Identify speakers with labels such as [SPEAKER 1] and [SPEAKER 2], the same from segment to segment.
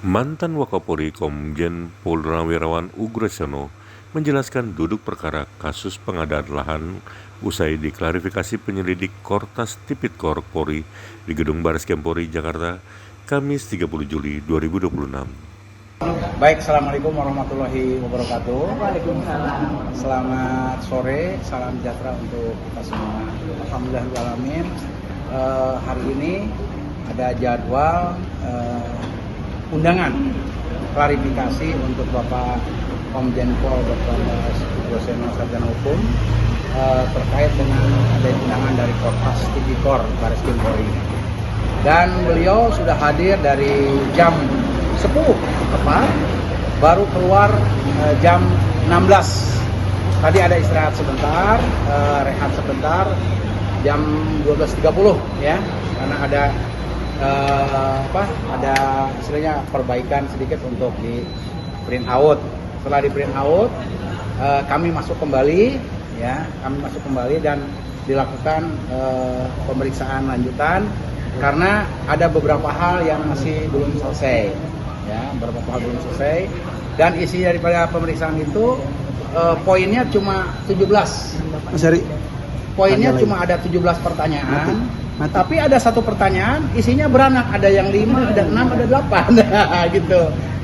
[SPEAKER 1] Mantan Wakapolri Komjen Purnawirawan Ugresyono menjelaskan duduk perkara kasus pengadaan lahan usai diklarifikasi penyelidik Kortas Tipikor Polri di Gedung Bariskem Polri Jakarta, Kamis 30 Juli 2026.
[SPEAKER 2] Baik, Assalamualaikum warahmatullahi wabarakatuh.
[SPEAKER 3] Waalaikumsalam.
[SPEAKER 2] Selamat sore, salam sejahtera untuk kita semua. Alhamdulillahirrahmanirrahim. Hari ini ada jadwal undangan klarifikasi untuk Bapak Komjen Pol Dr. Ugresyono Sarjana Hukum terkait dengan ada undangan dari Kortas Tipikor Bariskem Polri. Dan beliau sudah hadir dari jam 10 tepat, baru keluar jam 16. Tadi ada istirahat sebentar, rehat sebentar, jam 12.30 ya, karena ada ada istilahnya perbaikan sedikit untuk di print out. Setelah di print out, kami masuk kembali dan dilakukan pemeriksaan lanjutan karena ada beberapa hal yang masih belum selesai. Dan isi daripada pemeriksaan itu poinnya cuma 17.
[SPEAKER 3] Mas Heri,
[SPEAKER 2] Poinnya cuma ada 17 pertanyaan. Tapi ada satu pertanyaan isinya beranak, ada yang 5, ada 6, ada 8 gitu.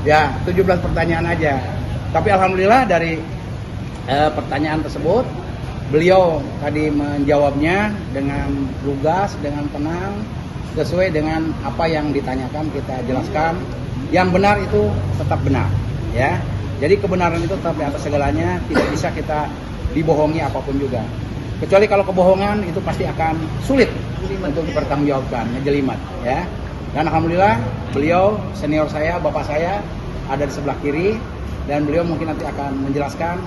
[SPEAKER 2] Ya, 17 pertanyaan aja. Tapi alhamdulillah dari pertanyaan tersebut beliau tadi menjawabnya dengan lugas, dengan tenang, sesuai dengan apa yang ditanyakan kita jelaskan. Yang benar itu tetap benar, ya. Jadi kebenaran itu tetap di atas segalanya, tidak bisa kita dibohongi apapun juga. Kecuali kalau kebohongan itu pasti akan sulit untuk dipertanggungjawabkan, ngejelimet, ya. Dan alhamdulillah beliau senior saya, bapak saya ada di sebelah kiri, dan beliau mungkin nanti akan menjelaskan.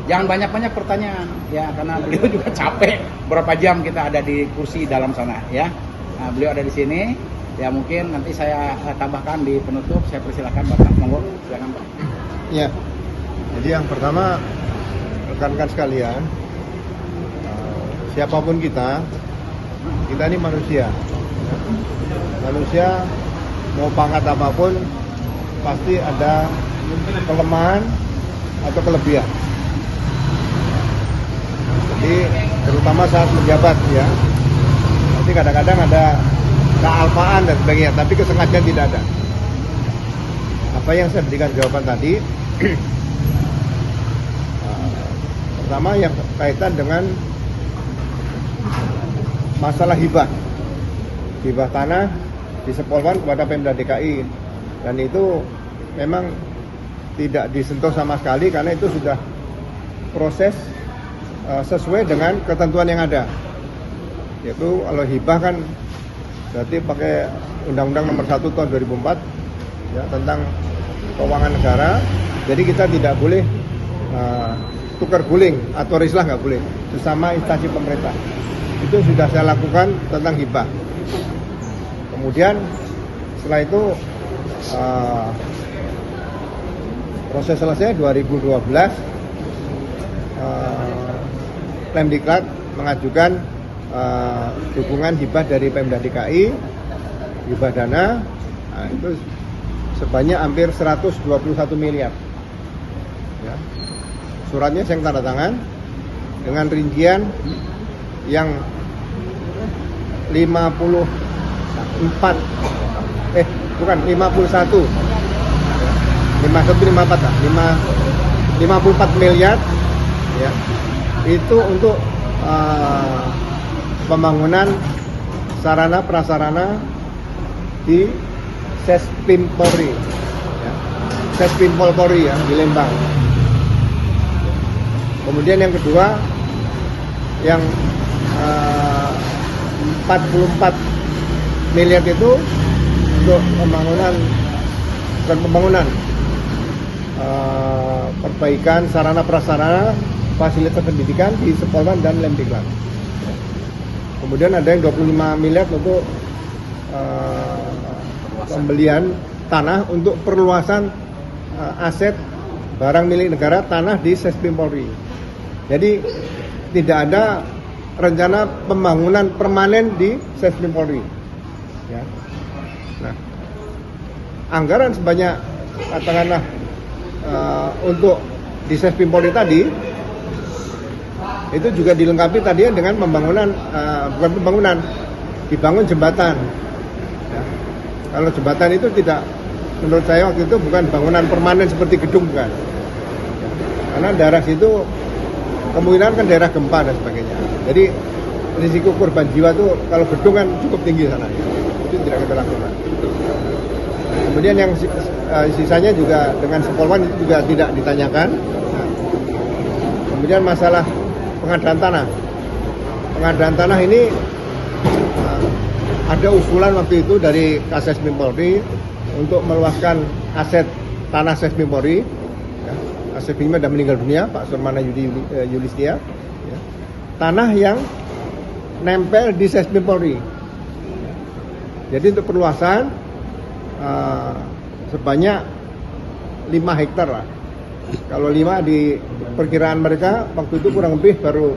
[SPEAKER 2] Jangan banyak-banyak pertanyaan, ya, karena beliau juga capek. Berapa jam kita ada di kursi dalam sana, ya. Nah, beliau ada di sini. Ya, mungkin nanti saya tambahkan di penutup. Saya persilakan Bapak, monggo, silakan Pak.
[SPEAKER 3] ya. Jadi yang pertama, rekan-rekan sekalian, siapapun kita ini manusia. Manusia mau pangkat apapun pasti ada kelemahan atau kelebihan. Jadi terutama saat menjabat, ya. Nanti kadang-kadang ada kealpaan dan sebagainya, tapi kesengajaan tidak ada. Apa yang saya berikan jawaban tadi, pertama yang kaitan dengan masalah hibah tanah disepolkan kepada Pemda DKI, dan itu memang tidak disentuh sama sekali karena itu sudah proses sesuai dengan ketentuan yang ada. Yaitu kalau hibah kan berarti pakai Undang-Undang Nomor 1 Tahun 2004 ya, tentang keuangan negara. Jadi kita tidak boleh tukar guling atau rislah, nggak boleh sesama instansi pemerintah. Itu sudah saya lakukan tentang hibah. Kemudian setelah itu proses selesai 2012, Pemdiklat mengajukan dukungan hibah dari Pemda DKI, hibah dana, nah, itu sebanyak hampir 121 miliar. Ya. Suratnya saya tanda tangan dengan rincian yang 51 54 miliar, ya. Itu untuk pembangunan sarana prasarana di Sespim Polri, ya. Sespim Polri, ya, di Lembang. Kemudian yang kedua, yang 44 miliar itu untuk pembangunan perbaikan sarana prasarana fasilitas pendidikan di Sepolwan dan Lemdiklat. Kemudian ada yang 25 miliar untuk pembelian tanah untuk perluasan aset barang milik negara, tanah di Sespim Polri. Jadi tidak ada rencana pembangunan permanen di Sespim Polri. Ya. Nah, anggaran sebanyak katakanlah untuk di Sespim Polri tadi itu juga dilengkapi tadi dengan pembangunan bukan pembangunan, dibangun jembatan. Ya. Kalau jembatan itu tidak, menurut saya waktu itu bukan bangunan permanen seperti gedung, bukan. Ya. Karena daerah situ kemungkinan kan daerah gempa dan sebagainya. Jadi risiko korban jiwa tuh kalau gedung kan cukup tinggi sana. Ya. Itu tidak kita lakukan. Kemudian yang sisanya juga dengan Sepolwan itu juga tidak ditanyakan. Nah, kemudian masalah pengadaan tanah. Pengadaan tanah ini ada usulan waktu itu dari Kasespim Polri untuk meluaskan aset tanah Sespim Polri. Ya, Kasespimnya sudah meninggal dunia, Pak Surmana Yulistia. Ya. Tanah yang nempel di Sespim Polri. Jadi untuk perluasan sebanyak 5 hektar lah. Kalau 5 di perkiraan mereka waktu itu kurang lebih baru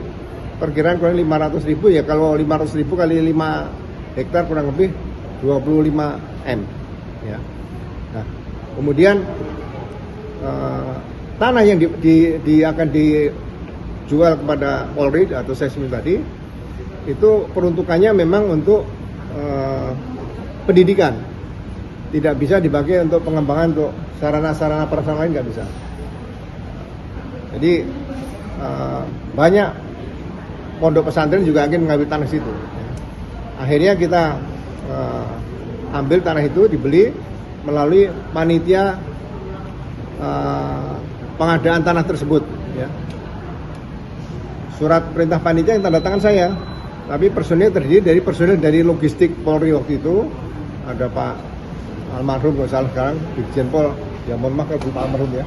[SPEAKER 3] perkiraan kurang 500.000 ya. Kalau 500.000 kali 5 hektar kurang lebih 25 M. Ya. Nah, kemudian tanah yang akan dijual kepada Polri atau Sespim tadi itu peruntukannya memang untuk pendidikan. Tidak bisa dipakai untuk pengembangan untuk sarana-sarana prasarana lain, nggak bisa. Jadi banyak pondok pesantren juga ingin mengambil tanah situ. Akhirnya kita ambil tanah itu, dibeli melalui panitia pengadaan tanah tersebut. Ya. Surat perintah panitia yang tanda tangan saya, tapi personil terdiri dari personil dari logistik Polri waktu itu. Ada Pak almarhum, nggak salah sekarang, Dirjen Pol, ya mohon maaf kalau Pak almarhum ya,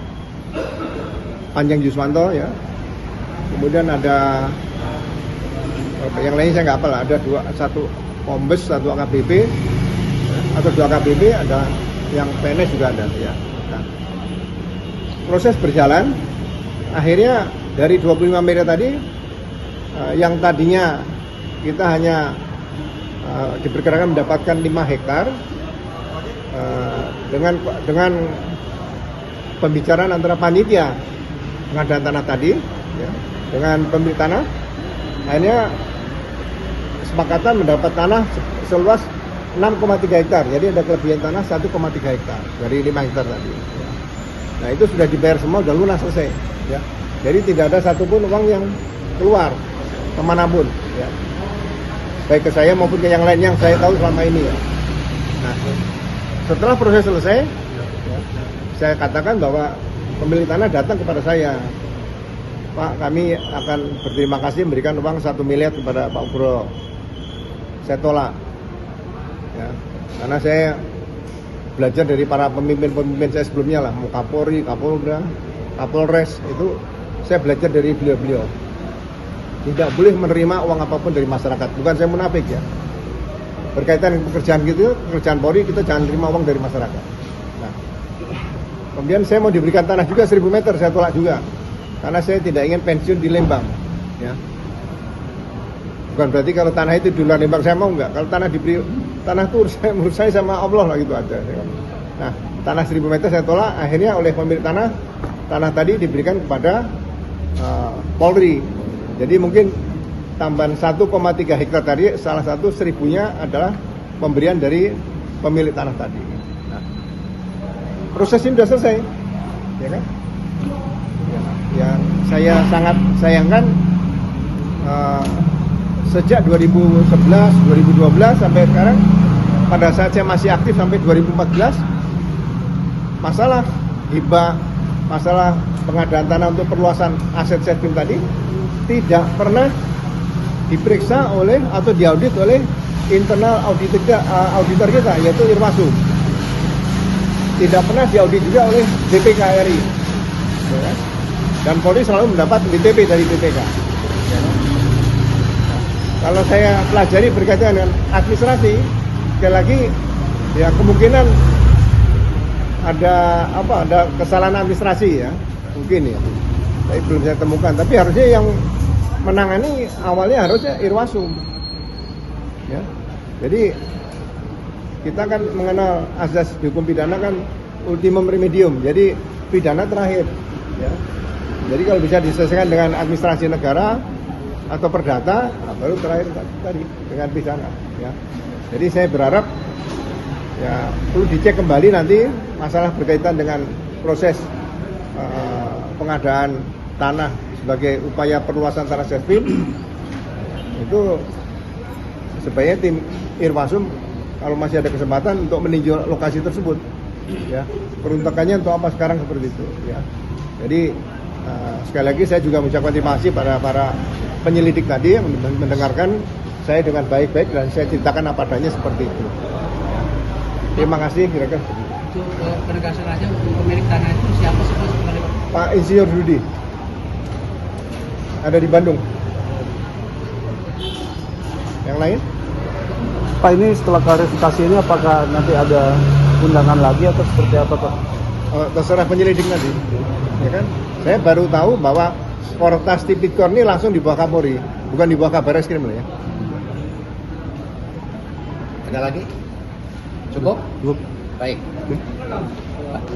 [SPEAKER 3] Panjang Yuswanto ya. Kemudian ada yang lain saya nggak hafal, ada satu Kombes, satu AKBP atau 2 AKBP, ada yang PNS juga ada ya. Nah, proses berjalan, akhirnya dari 25 miliar tadi yang tadinya kita hanya diperkirakan mendapatkan 5 hektar dengan pembicaraan antara panitia pengadaan tanah tadi ya, dengan pemilik tanah, akhirnya kesepakatan mendapat tanah seluas 6,3 hektar. Jadi ada kelebihan tanah 1,3 hektar dari 5 hektar tadi. Nah itu sudah dibayar semua, sudah lunas, selesai. Ya. Jadi tidak ada satupun uang yang keluar kemanapun. Ya. Baik ke saya maupun ke yang lain yang saya tahu selama ini. Ya. Nah, setelah proses selesai, ya, saya katakan bahwa pemilik tanah datang kepada saya, Pak, kami akan berterima kasih memberikan uang 1 miliar kepada Pak Ugro. Saya tolak, ya, karena saya belajar dari para pemimpin-pemimpin saya sebelumnya lah, mau Kapolri, Kapolda, Kapolres, itu saya belajar dari beliau-beliau. Tidak boleh menerima uang apapun dari masyarakat. Bukan saya munafik ya. Berkaitan dengan pekerjaan gitu, pekerjaan Polri, kita jangan terima uang dari masyarakat. Nah, kemudian saya mau diberikan tanah juga 1000 meter, saya tolak juga. Karena saya tidak ingin pensiun di Lembang. Ya. Bukan berarti kalau tanah itu di luar Lembang saya mau, enggak. Kalau tanah diberi, tanah itu menurut saya sama Allah lah gitu aja. Nah, tanah 1000 meter saya tolak, akhirnya oleh pemilik tanah tadi diberikan kepada Polri. Jadi mungkin tambahan 1,3 hektar tadi, salah satu 1000-nya adalah pemberian dari pemilik tanah tadi. Nah, proses ini sudah selesai, ya kan? Yang saya sangat sayangkan sejak 2011, 2012 sampai sekarang, pada saat saya masih aktif sampai 2014, masalah hibah, masalah pengadaan tanah untuk perluasan aset Sespim tadi tidak pernah diperiksa oleh atau diaudit oleh internal auditor kita, yaitu Irwasum. Tidak pernah diaudit juga oleh BPK RI. Ya. Dan Polri selalu mendapat BTP dari BPK. Ya. Nah, kalau saya pelajari berkaitan dengan administrasi, sekali lagi ya kemungkinan ada kesalahan administrasi ya, mungkin ya. Tapi belum saya temukan. Tapi harusnya yang menangani awalnya harusnya Irwasum. Ya. Jadi kita kan mengenal azas hukum pidana kan ultimum remedium, jadi pidana terakhir. Ya. Jadi kalau bisa diselesaikan dengan administrasi negara atau perdata, baru terakhir tadi dengan pidana. Ya. Jadi saya berharap ya perlu dicek kembali nanti masalah berkaitan dengan proses pengadaan tanah sebagai upaya perluasan tanah servil itu sebaiknya tim Irwasum kalau masih ada kesempatan untuk meninjau lokasi tersebut, ya peruntukannya untuk apa sekarang seperti itu, ya. Jadi sekali lagi saya juga mengucapkan terima kasih pada para penyelidik tadi yang mendengarkan saya dengan baik-baik dan saya ceritakan apa adanya seperti itu. Terima kasih kira-kira.
[SPEAKER 2] Untuk penegasan aja untuk pemilik tanah itu siapa sih sebenarnya?
[SPEAKER 3] Pak Insinyur Rudi ada di Bandung. Yang lain?
[SPEAKER 4] Pak, ini setelah klarifikasi ini apakah nanti ada undangan lagi atau seperti apa Pak?
[SPEAKER 3] Terserah penyelidik nanti, ya kan? Saya baru tahu bahwa Portas Tipikor ini langsung di bawah Kapolri, bukan di bawah Kabareskrim ya.
[SPEAKER 2] Ada lagi? Cukup?
[SPEAKER 4] Cukup.
[SPEAKER 2] Baik.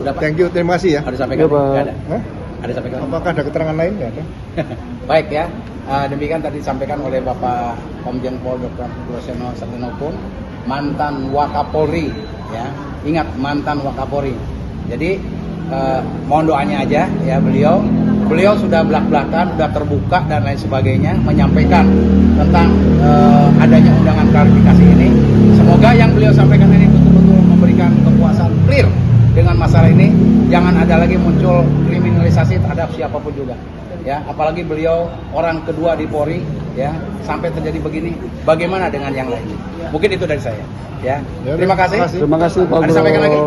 [SPEAKER 2] Udah Pak.
[SPEAKER 3] Thank you, terima kasih ya.
[SPEAKER 2] Ada sampaikan?
[SPEAKER 4] Ya, Pak.
[SPEAKER 2] Nggak ada.
[SPEAKER 3] Hah?
[SPEAKER 2] Ada sampaikan?
[SPEAKER 3] Apakah ada keterangan lain? Nggak ada.
[SPEAKER 2] Baik ya. Demikian tadi disampaikan oleh Bapak Komjen Pol Dr. Groseno Sardenopun, mantan Wakapolri, ya. Ingat, mantan Wakapolri. Jadi mohon doanya aja ya beliau sudah belak-belakan, sudah terbuka dan lain sebagainya menyampaikan tentang adanya undangan klarifikasi ini. Semoga yang beliau sampaikan ini betul-betul memberikan kepuasan clear dengan masalah ini. Jangan ada lagi muncul kriminalisasi terhadap siapapun juga. Ya, apalagi beliau orang kedua di Polri, ya, sampai terjadi begini, bagaimana dengan yang lain? Mungkin itu dari saya, ya. Terima kasih.
[SPEAKER 4] Terima kasih Pak
[SPEAKER 2] Ada sampaikan lagi?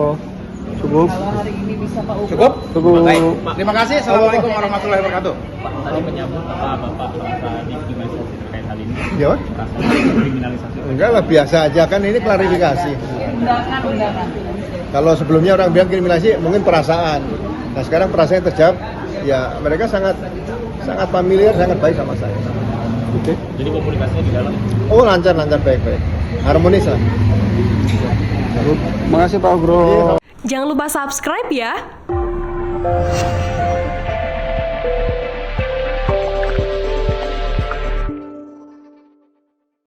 [SPEAKER 4] Cukup.
[SPEAKER 5] Kalau hari ini bisa Pak Ugo.
[SPEAKER 2] Cukup?
[SPEAKER 4] Cukup.
[SPEAKER 2] Baik. Terima kasih. Assalamualaikum warahmatullahi wabarakatuh.
[SPEAKER 6] Pak, tadi menyambut apa Bapak merasa dikriminalisasi terkait hal ini?
[SPEAKER 3] Ya,
[SPEAKER 6] Merasa dikriminalisasi?
[SPEAKER 3] enggak lah, biasa aja kan ini klarifikasi.
[SPEAKER 5] Undangan.
[SPEAKER 3] Kalau sebelumnya orang bilang kriminalisasi mungkin perasaan. Nah sekarang perasaan terjawab, ya mereka sangat familiar, sangat baik sama saya.
[SPEAKER 4] Oke.
[SPEAKER 6] Jadi komunikasinya di dalam?
[SPEAKER 3] Oh lancar baik-baik, harmonis lah.
[SPEAKER 4] Terima kasih Pak Ugro.
[SPEAKER 7] Jangan lupa subscribe ya.